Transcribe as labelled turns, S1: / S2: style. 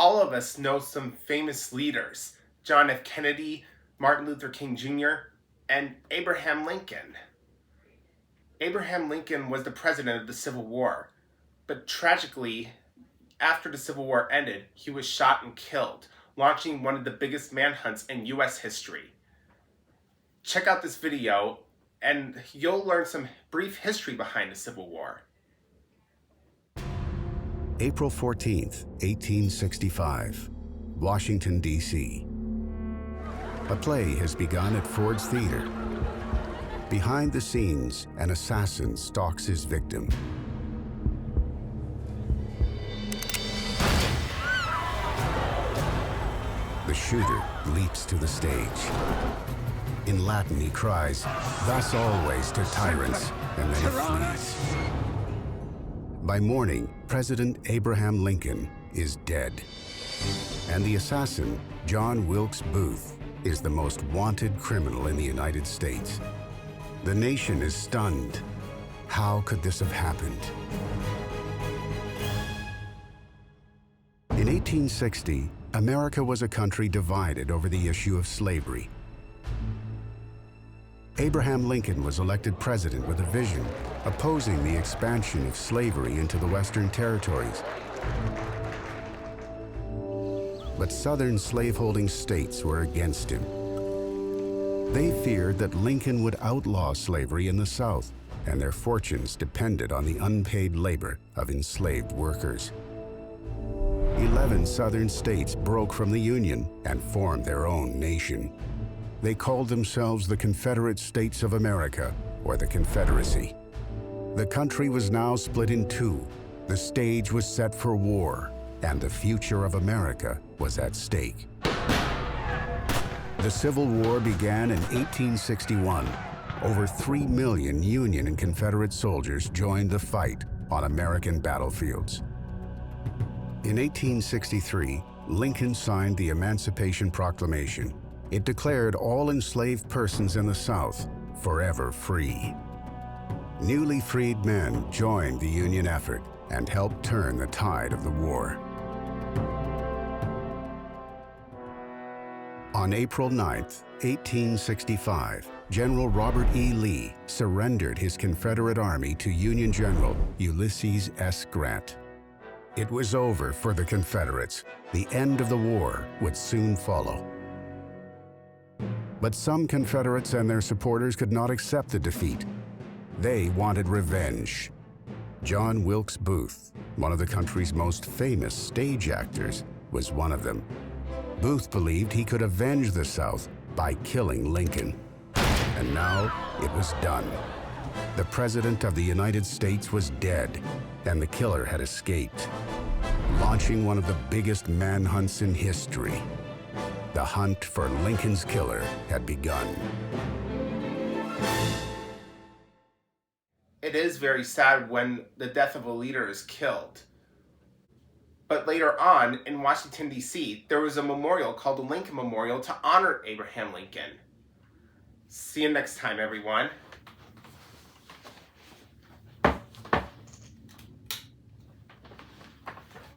S1: All of us know some famous leaders: John F. Kennedy, Martin Luther King Jr., and Abraham Lincoln. Abraham Lincoln was the president of the Civil War, but tragically, after the Civil War ended, he was shot and killed, launching one of the biggest manhunts in U.S. history. Check out this video, and you'll learn some brief history behind the Civil War.
S2: April 14th, 1865, Washington, D.C. A play has begun at Ford's Theater. Behind the scenes, an assassin stalks his victim. The shooter leaps to the stage. In Latin, he cries, "Thus always to tyrants," and then he flees. By morning, President Abraham Lincoln is dead. And the assassin, John Wilkes Booth, is the most wanted criminal in the United States. The nation is stunned. How could this have happened? In 1860, America was a country divided over the issue of slavery. Abraham Lincoln was elected president with a vision, opposing the expansion of slavery into the Western territories. But Southern slaveholding states were against him. They feared that Lincoln would outlaw slavery in the South, and their fortunes depended on the unpaid labor of enslaved workers. 11 Southern states broke from the Union and formed their own nation. They called themselves the Confederate States of America, or the Confederacy. The country was now split in two. The stage was set for war, and the future of America was at stake. The Civil War began in 1861. Over 3 million Union and Confederate soldiers joined the fight on American battlefields. In 1863, Lincoln signed the Emancipation Proclamation. It declared all enslaved persons in the South forever free. Newly freed men joined the Union effort and helped turn the tide of the war. On April 9, 1865, General Robert E. Lee surrendered his Confederate Army to Union General Ulysses S. Grant. It was over for the Confederates. The end of the war would soon follow. But some Confederates and their supporters could not accept the defeat. They wanted revenge. John Wilkes Booth, one of the country's most famous stage actors, was one of them. Booth believed he could avenge the South by killing Lincoln. And now it was done. The President of the United States was dead, and the killer had escaped, launching one of the biggest manhunts in history. The hunt for Lincoln's killer had begun.
S1: It is very sad when the death of a leader is killed. But later on, in Washington, D.C., there was a memorial called the Lincoln Memorial to honor Abraham Lincoln. See you next time, everyone.